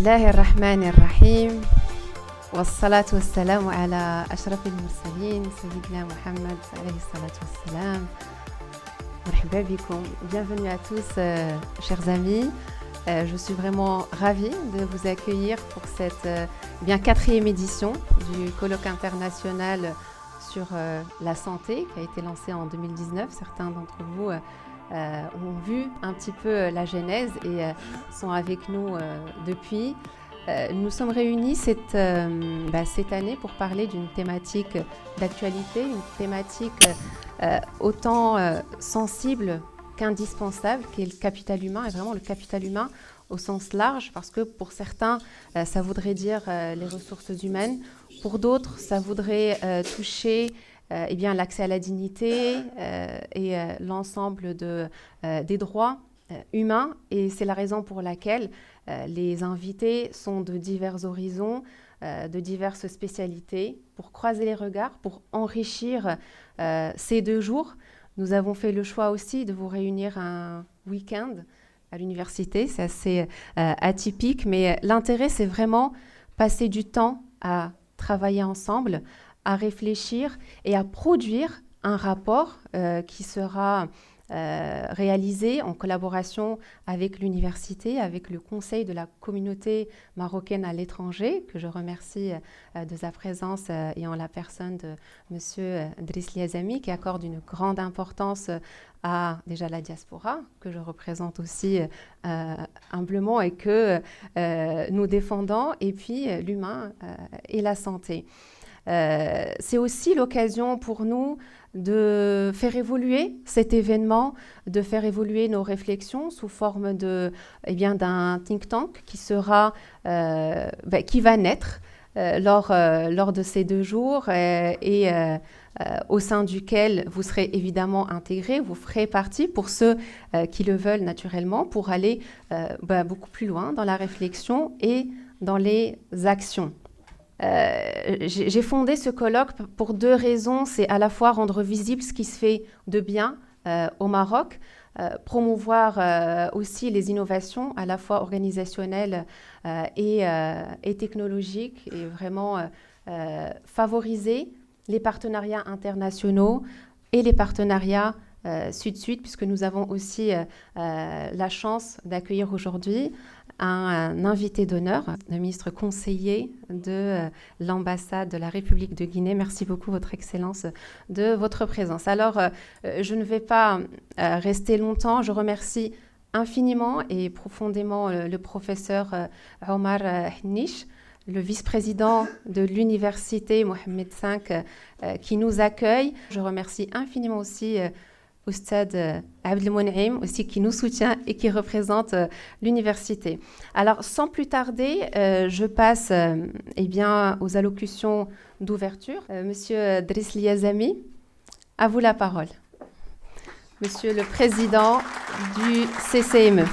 الله الرحمن الرحيم والصلاة والسلام على أشرف المرسلين سيدنا محمد عليه الصلاة والسلام. مرحبا بكم. Bienvenue à tous, chers amis. Je suis vraiment ravie de vous accueillir pour cette quatrième édition du colloque international sur la santé qui a été lancé en 2019. Certains d'entre vous ont vu un petit peu la genèse et sont avec nous depuis. Nous sommes réunis cette année pour parler d'une thématique d'actualité, une thématique autant sensible qu'indispensable, qui est le capital humain, et vraiment le capital humain au sens large, parce que pour certains, ça voudrait dire les ressources humaines, pour d'autres, ça voudrait toucher l'accès à la dignité et l'ensemble des droits humains, et c'est la raison pour laquelle les invités sont de divers horizons, de diverses spécialités, pour croiser les regards, pour enrichir ces 2 jours. Nous avons fait le choix aussi de vous réunir un week-end à l'université, c'est assez atypique, mais l'intérêt, c'est vraiment passer du temps à travailler ensemble, à réfléchir et à produire un rapport qui sera réalisé en collaboration avec l'université, avec le conseil de la communauté marocaine à l'étranger, que je remercie de sa présence et en la personne de M. Driss Liazami, qui accorde une grande importance à déjà la diaspora, que je représente aussi humblement et que nous défendons, et puis l'humain et la santé. C'est aussi l'occasion pour nous de faire évoluer cet événement, de faire évoluer nos réflexions sous forme d'un think tank qui va naître lors de ces 2 jours et au sein duquel vous serez évidemment intégrés, vous ferez partie, pour ceux qui le veulent naturellement, pour aller beaucoup plus loin dans la réflexion et dans les actions. J'ai fondé ce colloque pour 2 raisons. C'est à la fois rendre visible ce qui se fait de bien au Maroc, promouvoir aussi les innovations à la fois organisationnelles et technologiques, et vraiment favoriser les partenariats internationaux et les partenariats Sud-Sud, puisque nous avons aussi la chance d'accueillir aujourd'hui un invité d'honneur, le ministre conseiller de l'ambassade de la République de Guinée. Merci beaucoup, Votre Excellence, de votre présence. Alors, je ne vais pas rester longtemps. Je remercie infiniment et profondément le professeur Omar Hnish, le vice-président de l'université Mohamed V, qui nous accueille. Je remercie infiniment aussi Oustad Abdelmoun'im, aussi, qui nous soutient et qui représente l'université. Alors, sans plus tarder, je passe aux allocutions d'ouverture. Monsieur Driss Liazami, à vous la parole. Monsieur le président du CCME.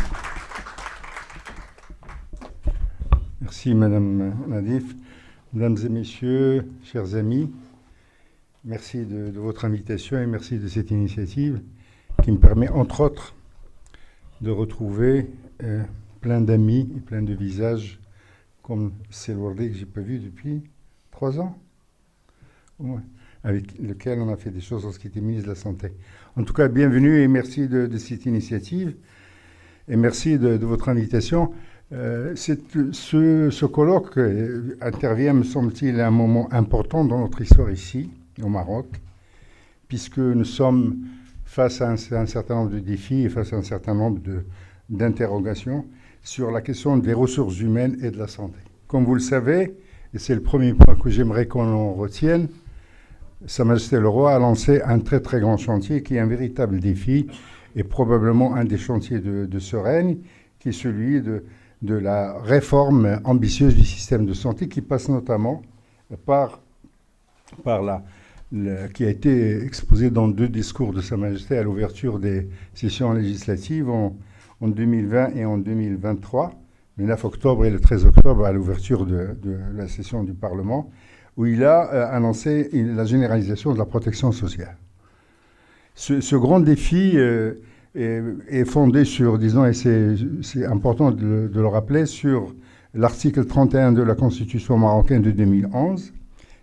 Merci Madame Nadif. Mesdames et messieurs, chers amis, merci de votre invitation et merci de cette initiative qui me permet, entre autres, de retrouver plein d'amis et plein de visages comme Selwardé, que je n'ai pas vu depuis 3 ans, avec lequel on a fait des choses lorsqu'il était ministre de la Santé. En tout cas, bienvenue et merci de cette initiative et merci de votre invitation. Ce colloque intervient, me semble-t-il, à un moment important dans notre histoire ici, au Maroc, puisque nous sommes face à un certain nombre de défis et face à un certain nombre d'interrogations sur la question des ressources humaines et de la santé. Comme vous le savez, et c'est le premier point que j'aimerais qu'on retienne, Sa Majesté le Roi a lancé un très très grand chantier qui est un véritable défi et probablement un des chantiers de ce règne, qui est celui de la réforme ambitieuse du système de santé, qui passe notamment par qui a été exposé dans 2 discours de Sa Majesté à l'ouverture des sessions législatives en 2020 et en 2023, le 9 octobre et le 13 octobre à l'ouverture de la session du Parlement, où il a annoncé la généralisation de la protection sociale. Ce grand défi est fondé sur, disons, et c'est important de le rappeler, sur l'article 31 de la Constitution marocaine de 2011,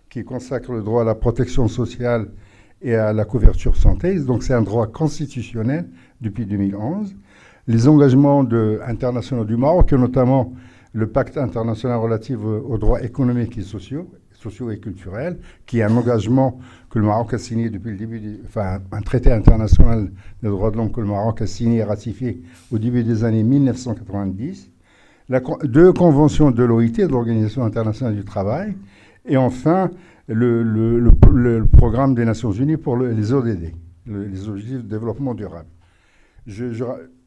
qui consacre le droit à la protection sociale et à la couverture santé. Donc c'est un droit constitutionnel depuis 2011. Les engagements internationaux du Maroc, et notamment le pacte international relatif aux droits économiques et sociaux et culturels, qui est un engagement que le Maroc a signé depuis le début, un traité international des droits de l'homme que le Maroc a signé et ratifié au début des années 1990. Deux conventions de l'OIT, de l'Organisation internationale du travail, et enfin le programme des Nations Unies pour les ODD, les objectifs de développement durable.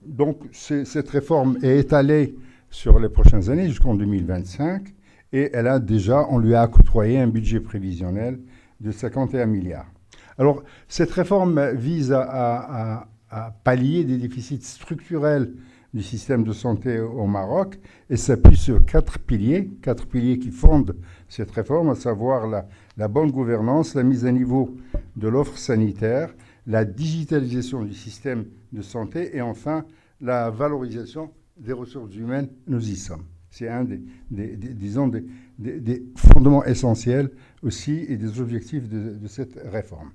Donc cette réforme est étalée sur les prochaines années jusqu'en 2025 et on lui a octroyé un budget prévisionnel de 51 milliards. Alors cette réforme vise à pallier des déficits structurels du système de santé au Maroc et s'appuie sur quatre piliers qui fondent cette réforme, à savoir la bonne gouvernance, la mise à niveau de l'offre sanitaire, la digitalisation du système de santé et enfin la valorisation des ressources humaines. Nous y sommes. C'est un des fondements essentiels aussi et des objectifs de cette réforme.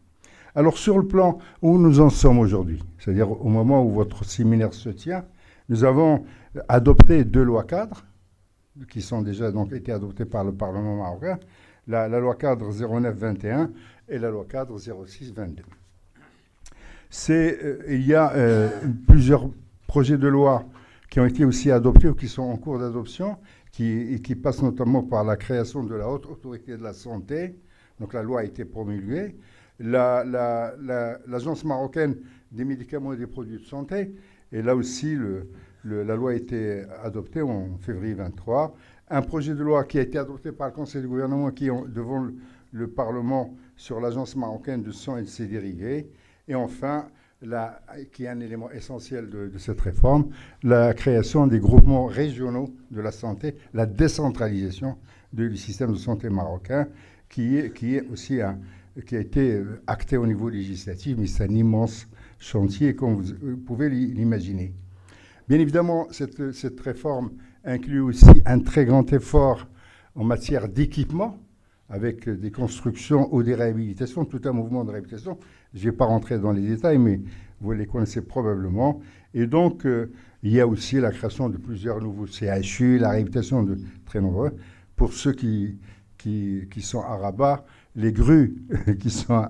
Alors sur le plan où nous en sommes aujourd'hui, c'est-à-dire au moment où votre séminaire se tient, nous avons adopté 2 lois cadres qui sont déjà donc été adoptées par le Parlement marocain, la loi cadre 09-21 et la loi cadre 06-22. Il y a plusieurs projets de loi qui ont été aussi adoptés ou qui sont en cours d'adoption, qui passent notamment par la création de la Haute Autorité de la Santé. Donc la loi a été promulguée. L'Agence marocaine des médicaments et des produits de santé, et là aussi la loi a été adoptée en février 23. Un projet de loi qui a été adopté par le Conseil du gouvernement qui est devant le Parlement sur l'Agence marocaine de sang et de ses dérivés. Et enfin, qui est un élément essentiel de cette réforme, la création des groupements régionaux de la santé, la décentralisation du système de santé marocain, qui a été acté au niveau législatif, mais c'est un immense chantier, comme vous pouvez l'imaginer. Bien évidemment, cette réforme inclut aussi un très grand effort en matière d'équipement, avec des constructions ou des réhabilitations, tout un mouvement de réhabilitation. Je ne vais pas rentrer dans les détails, mais vous les connaissez probablement. Et donc, il y a aussi la création de plusieurs nouveaux CHU, la réhabilitation de très nombreux. Pour ceux qui sont à Rabat, les grues qui sont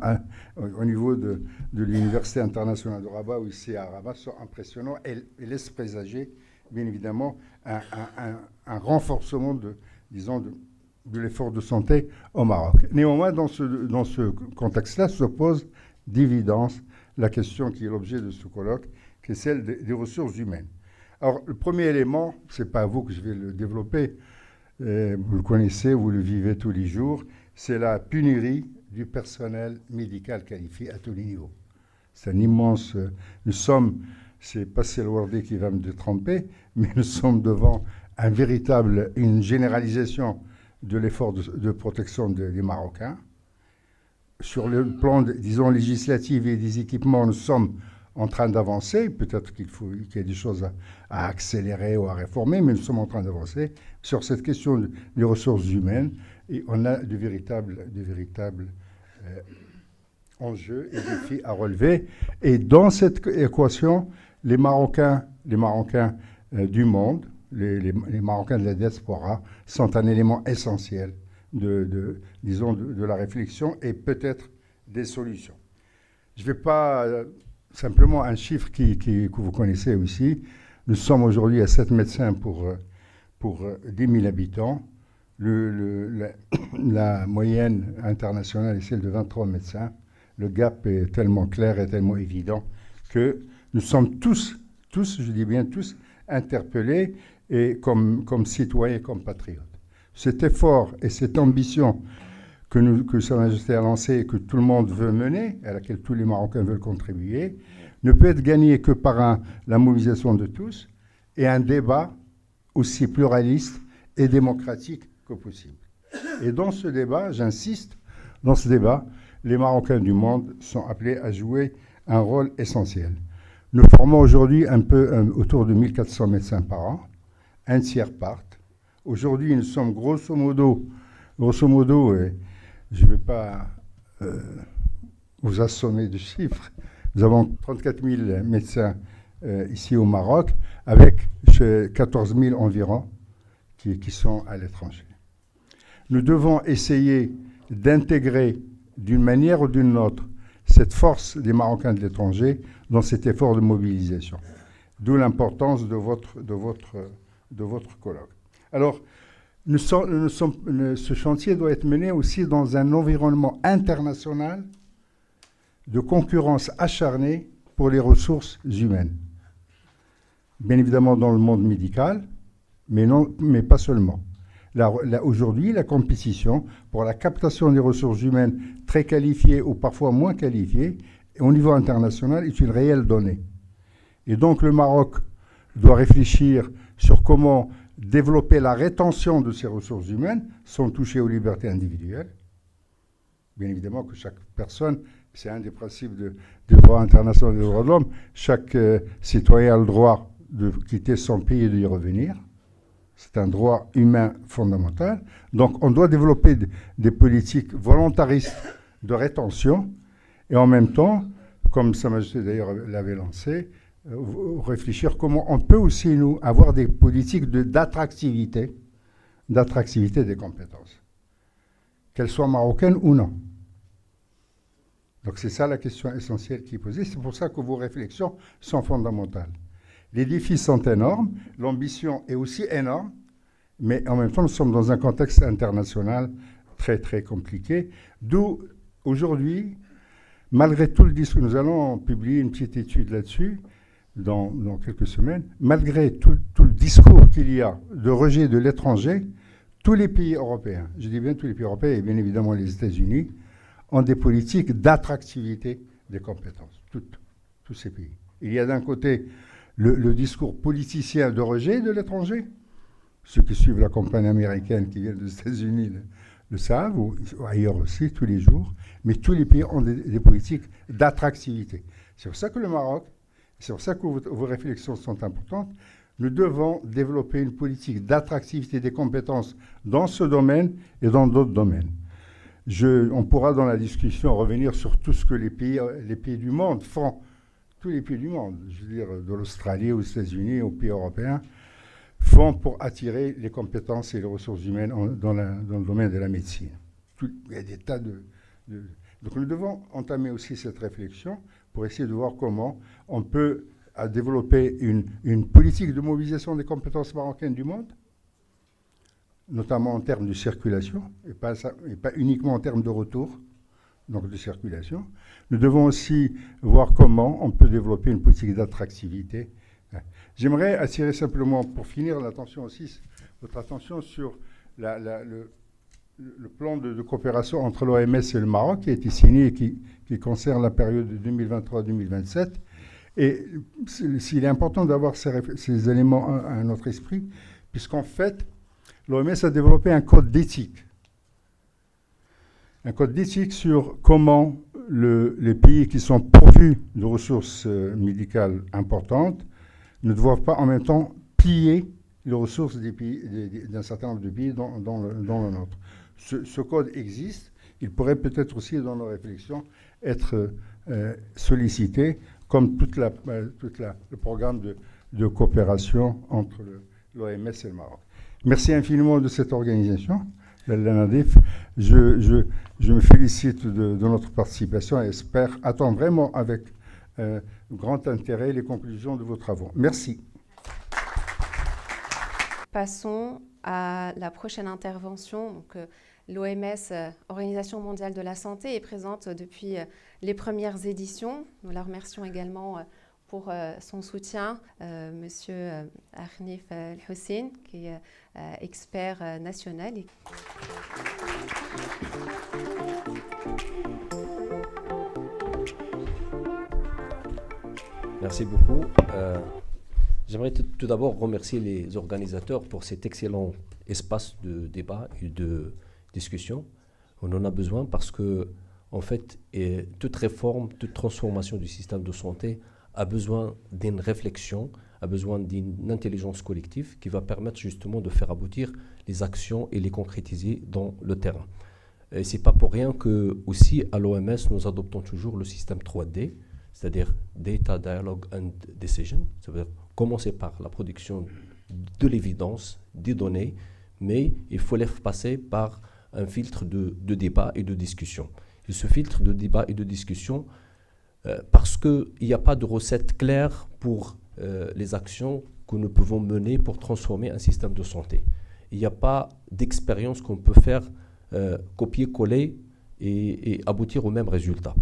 au niveau de l'Université internationale de Rabat, ou ici à Rabat, sont impressionnants et laissent présager, bien évidemment, un renforcement de l'effort de santé au Maroc. Néanmoins, dans ce contexte-là, se pose d'évidence la question qui est l'objet de ce colloque, qui est celle des ressources humaines. Alors, le premier élément, ce n'est pas à vous que je vais le développer, vous le connaissez, vous le vivez tous les jours, c'est la pénurie du personnel médical qualifié à tous les niveaux. C'est un immense... c'est pas Selwardé qui va me détromper, mais nous sommes devant une généralisation de l'effort de protection des Marocains. Sur le plan, disons, législatif et des équipements, nous sommes en train d'avancer. Peut-être qu'il y a des choses à accélérer ou à réformer, mais nous sommes en train d'avancer sur cette question des ressources humaines. Et on a de véritables enjeux et défis à relever. Et dans cette équation, les Marocains du monde, les Marocains de la diaspora, sont un élément essentiel de la réflexion et peut-être des solutions. Je ne vais pas... simplement un chiffre que vous connaissez aussi. Nous sommes aujourd'hui à 7 médecins pour 10 000 habitants. La moyenne internationale est celle de 23 médecins. Le gap est tellement clair et tellement évident que nous sommes tous, je dis bien tous, interpellés et comme citoyens, comme patriotes. Cet effort et cette ambition que Sa Majesté a lancée et que tout le monde veut mener, à laquelle tous les Marocains veulent contribuer, ne peut être gagné que par la mobilisation de tous et un débat aussi pluraliste et démocratique que possible. Et dans ce débat, j'insiste, les Marocains du monde sont appelés à jouer un rôle essentiel. Nous formons aujourd'hui autour de 1400 médecins par an, un tiers partent, Aujourd'hui, nous sommes grosso modo, je ne vais pas vous assommer de chiffres, nous avons 34 000 médecins ici au Maroc, avec 14 000 environ qui sont à l'étranger. Nous devons essayer d'intégrer d'une manière ou d'une autre cette force des Marocains de l'étranger dans cet effort de mobilisation. D'où l'importance de votre colloque. Alors, ce chantier doit être mené aussi dans un environnement international de concurrence acharnée pour les ressources humaines. Bien évidemment dans le monde médical, mais pas seulement. Aujourd'hui, la compétition pour la captation des ressources humaines très qualifiées ou parfois moins qualifiées au niveau international est une réelle donnée. Et donc le Maroc doit réfléchir sur comment développer la rétention de ces ressources humaines sans toucher aux libertés individuelles. Bien évidemment que chaque personne, c'est un des principes du droit international des droits de l'homme, chaque citoyen a le droit de quitter son pays et d'y revenir. C'est un droit humain fondamental. Donc on doit développer des politiques volontaristes de rétention et en même temps, comme Sa Majesté d'ailleurs l'avait lancé, réfléchir comment on peut aussi, nous, avoir des politiques d'attractivité des compétences, qu'elles soient marocaines ou non. Donc c'est ça la question essentielle qui est posée. C'est pour ça que vos réflexions sont fondamentales. Les défis sont énormes, l'ambition est aussi énorme, mais en même temps, nous sommes dans un contexte international très, très compliqué. D'où, aujourd'hui, malgré tout le discours, nous allons publier une petite étude là-dessus dans quelques semaines, malgré tout le discours qu'il y a de rejet de l'étranger, tous les pays européens, je dis bien tous les pays européens et bien évidemment les États-Unis, ont des politiques d'attractivité des compétences, tous ces pays. Il y a d'un côté le discours politicien de rejet de l'étranger. Ceux qui suivent la campagne américaine qui vient des États-Unis le savent, ou ailleurs aussi, tous les jours. Mais tous les pays ont des politiques d'attractivité. C'est pour ça que le Maroc, c'est pour ça que vos réflexions sont importantes. Nous devons développer une politique d'attractivité des compétences dans ce domaine et dans d'autres domaines. On pourra dans la discussion revenir sur tout ce que les pays du monde font. Tous les pays du monde, je veux dire de l'Australie aux États-Unis, aux pays européens, font pour attirer les compétences et les ressources humaines dans le domaine de la médecine. Il y a des tas Donc nous devons entamer aussi cette réflexion pour essayer de voir comment on peut développer une politique de mobilisation des compétences marocaines du monde, notamment en termes de circulation, et pas uniquement en termes de retour, donc de circulation. Nous devons aussi voir comment on peut développer une politique d'attractivité. J'aimerais attirer simplement, pour finir, votre attention sur le plan de coopération entre l'OMS et le Maroc qui a été signé et qui concerne la période de 2023-2027. Et il est important d'avoir ces éléments à notre esprit, puisqu'en fait, l'OMS a développé un code d'éthique. Un code d'éthique sur comment les pays qui sont pourvus de ressources médicales importantes ne doivent pas en même temps piller les ressources d'un certain nombre de pays dans le nôtre. Ce code existe. Il pourrait peut-être aussi, dans nos réflexions, être sollicité comme tout le programme de coopération entre l'OMS et le Maroc. Merci infiniment de cette organisation, l'ANADIF. Je me félicite de notre participation et attends vraiment avec grand intérêt les conclusions de vos travaux. Merci. Passons à la prochaine intervention. Donc, l'OMS, Organisation mondiale de la santé, est présente depuis les premières éditions. Nous la remercions également pour son soutien. Monsieur Arnif El-Hussein, qui est expert national. Merci beaucoup. J'aimerais tout d'abord remercier les organisateurs pour cet excellent espace de débat et de discussion. On en a besoin parce que, en fait, toute réforme, toute transformation du système de santé a besoin d'une réflexion, a besoin d'une intelligence collective qui va permettre justement de faire aboutir les actions et les concrétiser dans le terrain. Et ce n'est pas pour rien que aussi à l'OMS, nous adoptons toujours le système 3D, c'est-à-dire Data, Dialogue and Decision. Ça veut dire commencer par la production de l'évidence, des données, mais il faut les passer par un filtre de débat et de discussion. Et ce filtre de débat et de discussion, parce qu'il n'y a pas de recette claire pour les actions que nous pouvons mener pour transformer un système de santé. Il n'y a pas d'expérience qu'on peut faire copier-coller et aboutir au même résultat.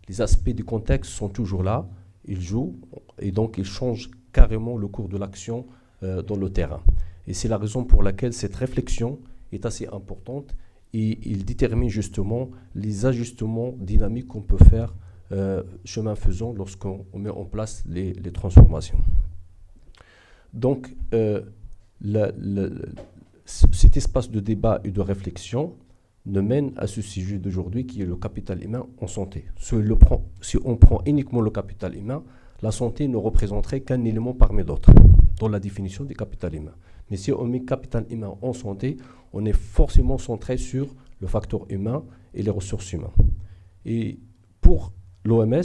Les aspects du contexte sont toujours là, ils jouent et donc ils changent carrément le cours de l'action dans le terrain. Et c'est la raison pour laquelle cette réflexion est assez importante et il détermine justement les ajustements dynamiques qu'on peut faire chemin faisant lorsqu'on met en place les transformations. Donc, cet espace de débat et de réflexion nous mène à ce sujet d'aujourd'hui qui est le capital humain en santé. Si on prend uniquement le capital humain, la santé ne représenterait qu'un élément parmi d'autres dans la définition du capital humain. Mais si on met capital humain en santé, on est forcément centré sur le facteur humain et les ressources humaines. Et pour l'OMS,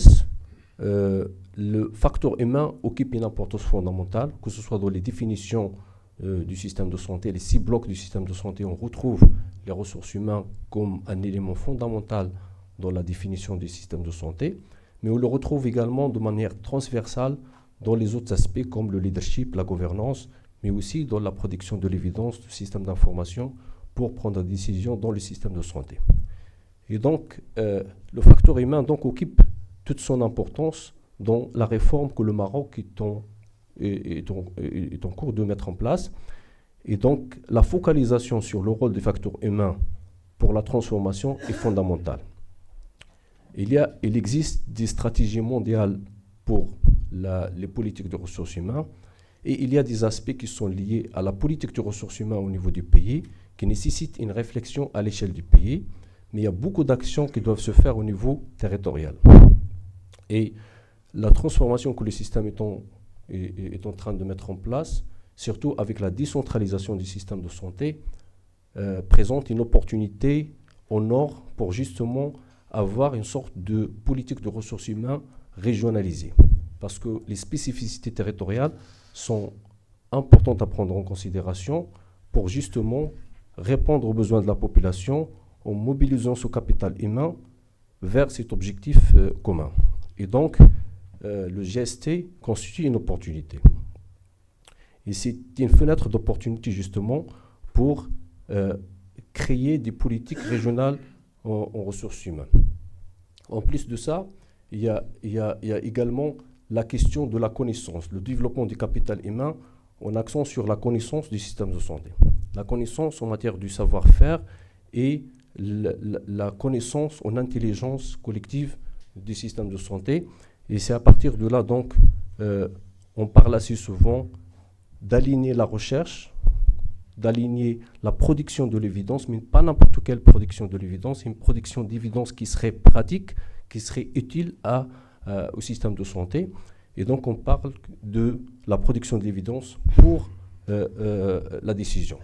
le facteur humain occupe une importance fondamentale, que ce soit dans les définitions du système de santé, les 6 blocs du système de santé, on retrouve les ressources humaines comme un élément fondamental dans la définition du système de santé, mais on le retrouve également de manière transversale dans les autres aspects comme le leadership, la gouvernance, mais aussi dans la production de l'évidence du système d'information pour prendre des décisions dans le système de santé. Et donc, le facteur humain donc, occupe toute son importance dans la réforme que le Maroc est en cours de mettre en place. Et donc, la focalisation sur le rôle des facteurs humains pour la transformation est fondamentale. Il existe des stratégies mondiales pour les politiques de ressources humaines et il y a des aspects qui sont liés à la politique de ressources humaines au niveau du pays qui nécessitent une réflexion à l'échelle du pays, mais il y a beaucoup d'actions qui doivent se faire au niveau territorial. Et la transformation que le système est en train de mettre en place, surtout avec la décentralisation du système de santé, présente une opportunité au nord pour justement avoir une sorte de politique de ressources humaines régionalisée. Parce que les spécificités territoriales sont importantes à prendre en considération pour justement répondre aux besoins de la population en mobilisant ce capital humain vers cet objectif commun. Et donc, le GST constitue une opportunité. Et c'est une fenêtre d'opportunité justement pour créer des politiques régionales en ressources humaines. En plus de ça, il y a également la question de la connaissance, le développement du capital humain en accent sur la connaissance du système de santé. La connaissance en matière du savoir-faire et la connaissance en intelligence collective du système de santé. Et c'est à partir de là, donc, on parle assez souvent d'aligner la recherche, d'aligner la production de l'évidence, mais pas n'importe quelle production de l'évidence, une production d'évidence qui serait pratique, qui serait utile au système de santé. Et donc, on parle de la production de l'évidence pour la décision.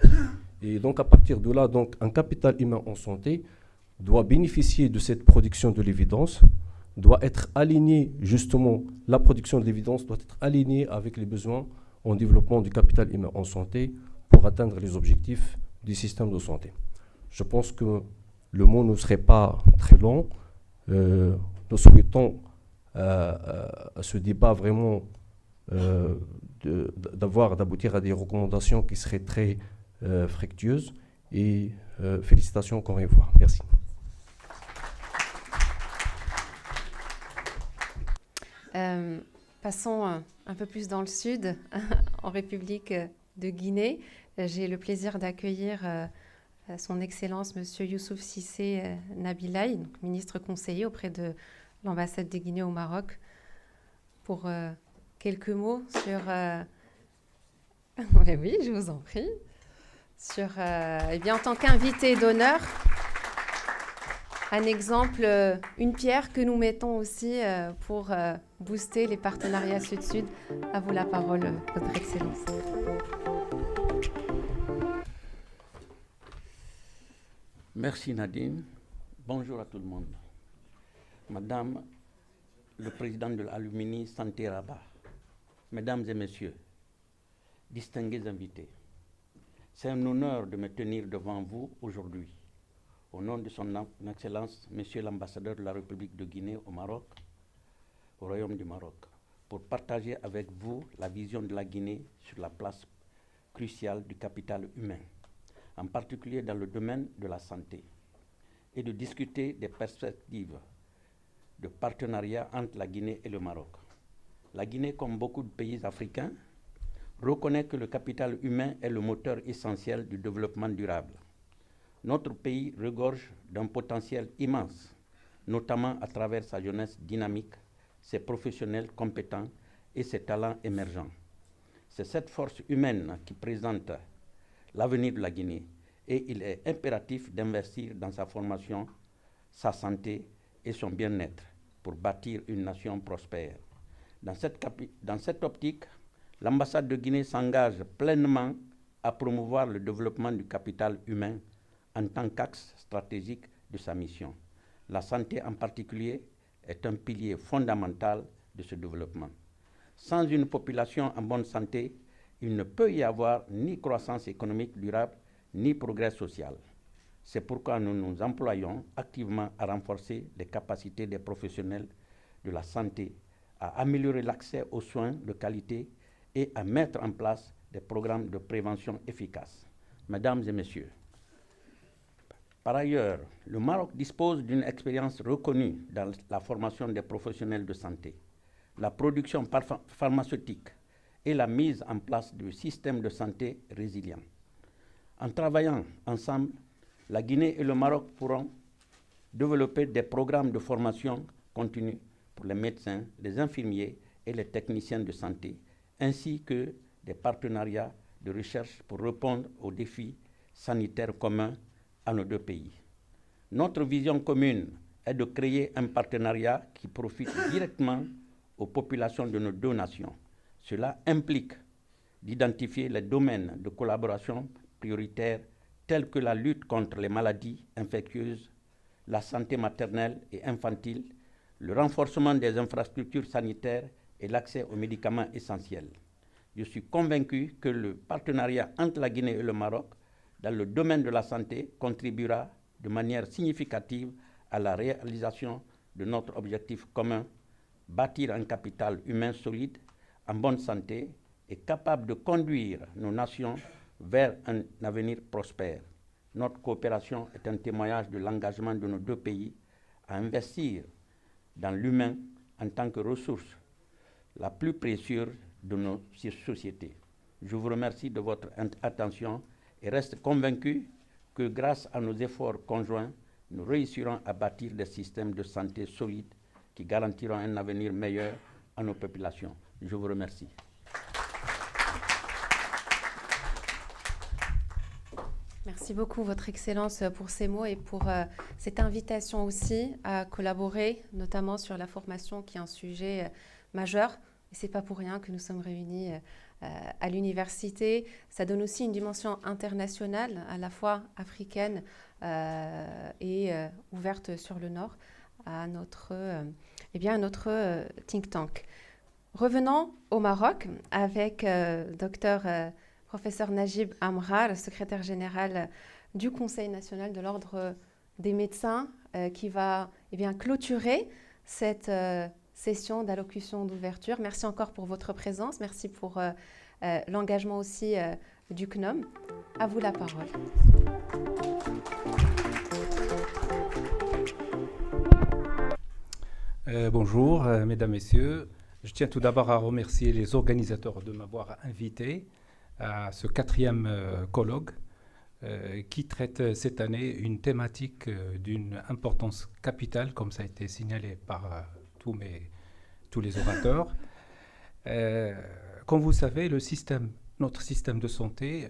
Et donc, à partir de là, donc, un capital humain en santé doit bénéficier de cette production de l'évidence, doit être aligné, justement, la production de l'évidence doit être alignée avec les besoins en développement du capital humain en santé pour atteindre les objectifs du système de santé. Je pense que le mot ne serait pas très long. Nous souhaitons à ce débat vraiment d'aboutir à des recommandations qui seraient très fructueuses et félicitations encore une fois. Merci. Passons un peu plus dans le sud, en République de Guinée. J'ai le plaisir d'accueillir son Excellence Monsieur Youssouf Cissé Nabilaye, donc ministre conseiller auprès de l'ambassade de Guinée au Maroc, pour quelques mots sur... oui, je vous en prie. Sur, en tant qu'invité d'honneur un exemple, une pierre que nous mettons aussi pour booster les partenariats Sud-Sud. À vous la parole, Votre Excellence. Merci Nadine. Bonjour à tout le monde. Madame le président de l'Alumni Santé Rabat, Mesdames et Messieurs, distingués invités, c'est un honneur de me tenir devant vous aujourd'hui, au nom de son Excellence, Monsieur l'ambassadeur de la République de Guinée au Maroc, au Royaume du Maroc, pour partager avec vous la vision de la Guinée sur la place cruciale du capital humain, en particulier dans le domaine de la santé, et de discuter des perspectives de partenariat entre la Guinée et le Maroc. La Guinée, comme beaucoup de pays africains, reconnaît que le capital humain est le moteur essentiel du développement durable. Notre pays regorge d'un potentiel immense, notamment à travers sa jeunesse dynamique, ses professionnels compétents et ses talents émergents. C'est cette force humaine qui présente l'avenir de la Guinée et il est impératif d'investir dans sa formation, sa santé et son bien-être pour bâtir une nation prospère. Dans cette optique, l'ambassade de Guinée s'engage pleinement à promouvoir le développement du capital humain en tant qu'axe stratégique de sa mission. La santé en particulier est un pilier fondamental de ce développement. Sans une population en bonne santé, il ne peut y avoir ni croissance économique durable, ni progrès social. C'est pourquoi nous nous employons activement à renforcer les capacités des professionnels de la santé, à améliorer l'accès aux soins de qualité et à mettre en place des programmes de prévention efficaces. Mesdames et Messieurs, par ailleurs, le Maroc dispose d'une expérience reconnue dans la formation des professionnels de santé, la production pharmaceutique et la mise en place de systèmes de santé résilients. En travaillant ensemble, la Guinée et le Maroc pourront développer des programmes de formation continue pour les médecins, les infirmiers et les techniciens de santé, ainsi que des partenariats de recherche pour répondre aux défis sanitaires communs à nos deux pays. Notre vision commune est de créer un partenariat qui profite directement aux populations de nos deux nations. Cela implique d'identifier les domaines de collaboration prioritaires tels que la lutte contre les maladies infectieuses, la santé maternelle et infantile, le renforcement des infrastructures sanitaires et l'accès aux médicaments essentiels. Je suis convaincu que le partenariat entre la Guinée et le Maroc dans le domaine de la santé contribuera de manière significative à la réalisation de notre objectif commun, bâtir un capital humain solide, en bonne santé et capable de conduire nos nations vers un avenir prospère. Notre coopération est un témoignage de l'engagement de nos deux pays à investir dans l'humain en tant que ressource la plus précieuse de nos sociétés. Je vous remercie de votre attention et reste convaincu que grâce à nos efforts conjoints, nous réussirons à bâtir des systèmes de santé solides qui garantiront un avenir meilleur à nos populations. Je vous remercie. Merci beaucoup, Votre Excellence, pour ces mots et pour cette invitation aussi à collaborer, notamment sur la formation qui est un sujet majeur. Et ce n'est pas pour rien que nous sommes réunis à l'université. Ça donne aussi une dimension internationale, à la fois africaine et ouverte sur le Nord, à notre think tank. Revenons au Maroc avec professeur Najib Amrar, secrétaire général du Conseil national de l'Ordre des médecins, qui va clôturer cette session d'allocution d'ouverture. Merci encore pour votre présence. Merci pour l'engagement aussi du CNOM. À vous la parole. Bonjour, mesdames, messieurs. Je tiens tout d'abord à remercier les organisateurs de m'avoir invité à ce 4e colloque qui traite cette année une thématique d'une importance capitale, comme ça a été signalé par tous les orateurs. Comme vous le savez, notre système de santé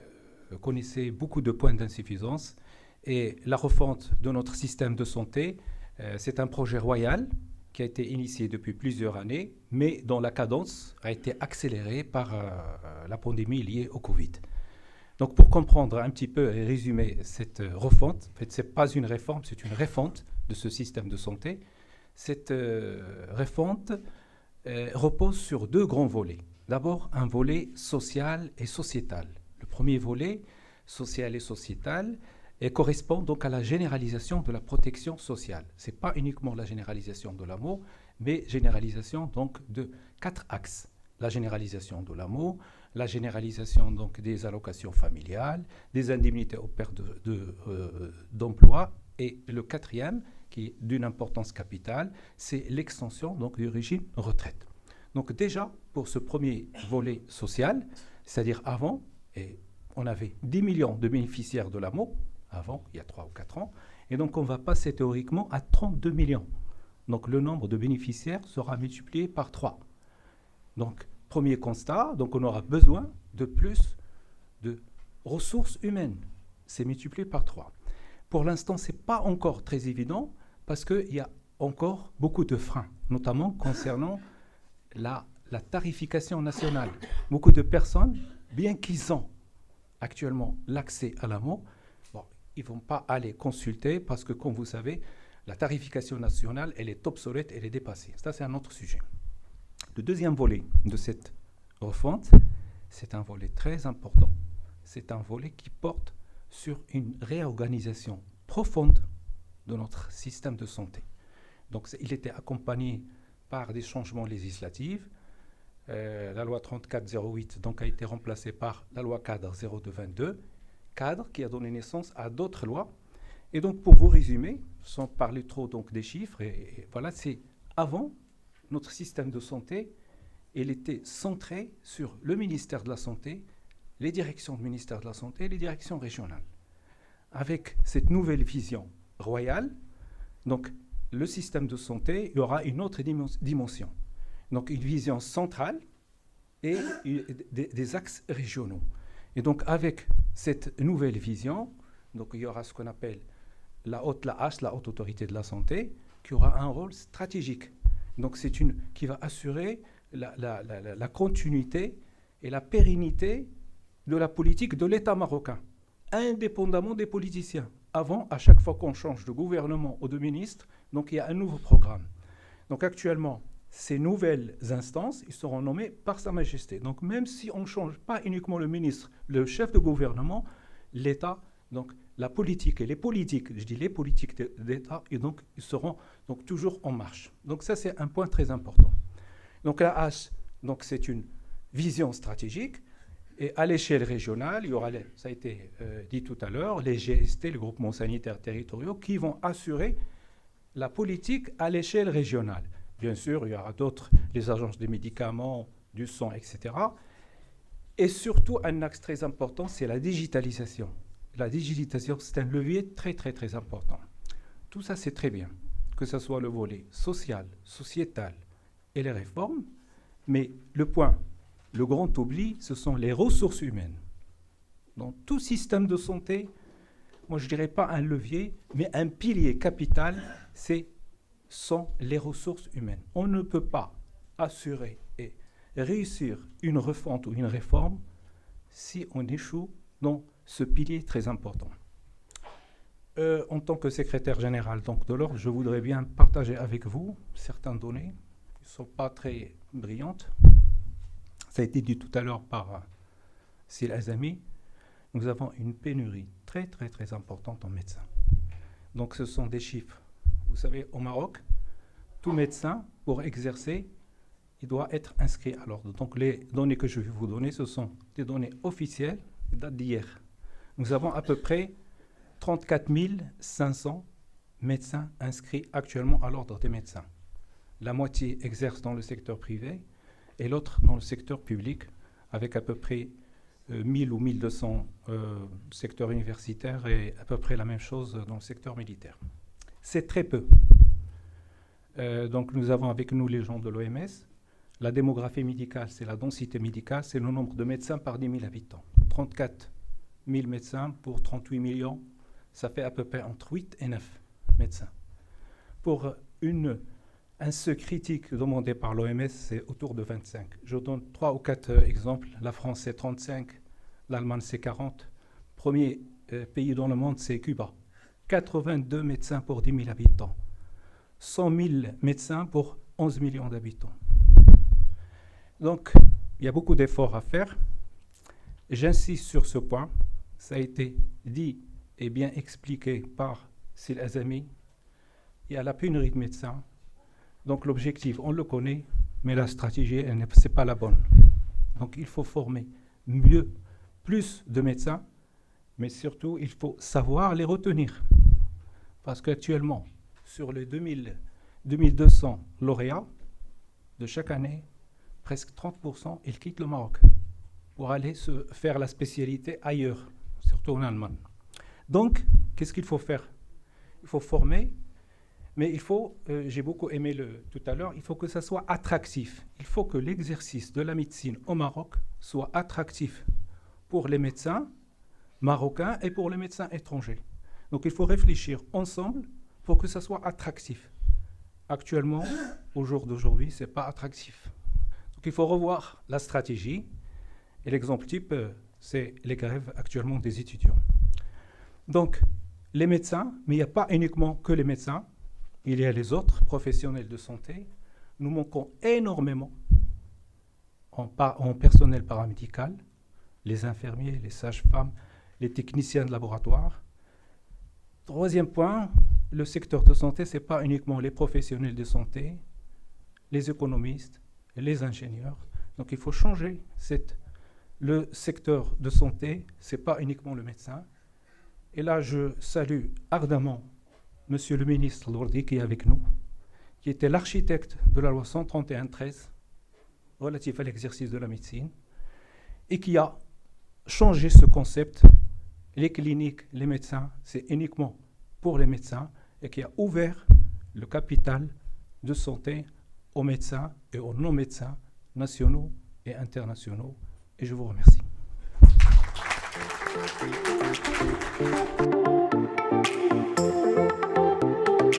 connaissait beaucoup de points d'insuffisance Et la refonte de notre système de santé, c'est un projet royal qui a été initié depuis plusieurs années, mais dont la cadence a été accélérée par la pandémie liée au Covid. Donc pour comprendre un petit peu et résumer cette refonte, en fait, ce n'est pas une réforme, c'est une refonte de ce système de santé. Cette refonte repose sur deux grands volets. D'abord, un volet social et sociétal. Le premier volet, social et sociétal, correspond donc à la généralisation de la protection sociale. Ce n'est pas uniquement la généralisation de l'amour, mais généralisation donc de 4 axes. La généralisation de l'amour, la généralisation donc des allocations familiales, des indemnités aux pertes d'emploi, et le quatrième, qui est d'une importance capitale, c'est l'extension donc du régime retraite. Donc déjà, pour ce premier volet social, c'est-à-dire avant, et on avait 10 millions de bénéficiaires de l'amour, avant, il y a 3 ou 4 ans, et donc on va passer théoriquement à 32 millions. Donc le nombre de bénéficiaires sera multiplié par 3. Donc, premier constat, donc on aura besoin de plus de ressources humaines. C'est multiplié par 3. Pour l'instant, ce n'est pas encore très évident parce qu'il y a encore beaucoup de freins, notamment concernant la tarification nationale. Beaucoup de personnes, bien qu'ils ont actuellement l'accès à l'amour, ils ne vont pas aller consulter parce que, comme vous savez, la tarification nationale, elle est obsolète, elle est dépassée. Ça, c'est un autre sujet. Le deuxième volet de cette refonte, c'est un volet très important. C'est un volet qui porte sur une réorganisation profonde de notre système de santé. Donc, il était accompagné par des changements législatifs. La loi 3408 donc, a été remplacée par la loi cadre 0222, cadre qui a donné naissance à d'autres lois. Et donc, pour vous résumer, sans parler trop donc, des chiffres, et voilà, c'est avant, notre système de santé, il était centré sur le ministère de la Santé, les directions du ministère de la Santé et les directions régionales. Avec cette nouvelle vision royale, donc, le système de santé, il y aura une autre dimension. Donc, une vision centrale et des axes régionaux. Et donc, avec cette nouvelle vision, donc, il y aura ce qu'on appelle la haute autorité de la santé, qui aura un rôle stratégique. Donc, qui va assurer la continuité et la pérennité de la politique de l'État marocain, indépendamment des politiciens. Avant, à chaque fois qu'on change de gouvernement ou de ministre, donc il y a un nouveau programme. Donc, actuellement, ces nouvelles instances, ils seront nommés par Sa Majesté. Donc, même si on ne change pas uniquement le ministre, le chef de gouvernement, l'État, donc la politique et les politiques, je dis les politiques d'État, et donc ils seront donc toujours en marche. Donc ça, c'est un point très important. Donc la H, donc c'est une vision stratégique, et à l'échelle régionale, il y aura, ça a été dit tout à l'heure, les GST, les groupements sanitaires territoriaux, qui vont assurer la politique à l'échelle régionale. Bien sûr, il y aura d'autres, les agences des médicaments, du sang, etc. Et surtout, un axe très important, c'est la digitalisation. La digitalisation, c'est un levier très, très, très important. Tout ça, c'est très bien, que ce soit le volet social, sociétal et les réformes, mais le grand oubli, ce sont les ressources humaines. Dans tout système de santé, moi, je ne dirais pas un levier, mais un pilier capital, sont les ressources humaines. On ne peut pas assurer et réussir une refonte ou une réforme si on échoue dans ce pilier très important. En tant que secrétaire général donc, de l'Ordre, je voudrais bien partager avec vous certaines données qui ne sont pas très brillantes. Ça a été dit tout à l'heure par Sil Azami. Nous avons une pénurie très, très, très importante en médecins. Donc ce sont des chiffres. Vous savez, au Maroc, tout médecin, pour exercer, il doit être inscrit à l'ordre. Donc les données que je vais vous donner, ce sont des données officielles qui datent d'hier. Nous avons à peu près 34 500 médecins inscrits actuellement à l'ordre des médecins. La moitié exerce dans le secteur privé et l'autre dans le secteur public, avec à peu près 1000 ou 1200 secteurs universitaires et à peu près la même chose dans le secteur militaire. C'est très peu. Donc nous avons avec nous les gens de l'OMS. La démographie médicale, c'est la densité médicale, c'est le nombre de médecins par 10 000 habitants. 34 000 médecins pour 38 millions, ça fait à peu près entre 8 et 9 médecins. Pour un seuil critique demandé par l'OMS, c'est autour de 25. Je donne 3 ou 4 exemples. La France, c'est 35, l'Allemagne, c'est 40. Premier pays dans le monde, c'est Cuba. 82 médecins pour 10 000 habitants. 100 000 médecins pour 11 millions d'habitants. Donc, il y a beaucoup d'efforts à faire. J'insiste sur ce point. Ça a été dit et bien expliqué par Sil Azami. Il y a la pénurie de médecins. Donc l'objectif, on le connaît, mais la stratégie, ce n'est pas la bonne. Donc il faut former mieux, plus de médecins, mais surtout, il faut savoir les retenir. Parce qu'actuellement, sur les 2200 lauréats de chaque année, presque 30%, ils quittent le Maroc pour aller se faire la spécialité ailleurs, surtout en Allemagne. Donc, qu'est-ce qu'il faut faire? Il faut former, mais il faut, j'ai beaucoup aimé tout à l'heure, il faut que ça soit attractif. Il faut que l'exercice de la médecine au Maroc soit attractif pour les médecins marocains et pour les médecins étrangers. Donc il faut réfléchir ensemble pour que ça soit attractif. Actuellement, au jour d'aujourd'hui, ce n'est pas attractif. Donc il faut revoir la stratégie. Et l'exemple type, c'est les grèves actuellement des étudiants. Donc les médecins, mais il n'y a pas uniquement que les médecins, il y a les autres professionnels de santé. Nous manquons énormément en personnel paramédical, les infirmiers, les sages-femmes, les techniciens de laboratoire. Troisième point, le secteur de santé, ce n'est pas uniquement les professionnels de santé, les économistes, les ingénieurs. Donc il faut changer le secteur de santé, ce n'est pas uniquement le médecin. Et là, je salue ardemment Monsieur le ministre Lourdi qui est avec nous, qui était l'architecte de la loi 131/13 relative à l'exercice de la médecine et qui a changé ce concept. Les cliniques, les médecins, c'est uniquement pour les médecins et qui a ouvert le capital de santé aux médecins et aux non-médecins nationaux et internationaux. Et je vous remercie.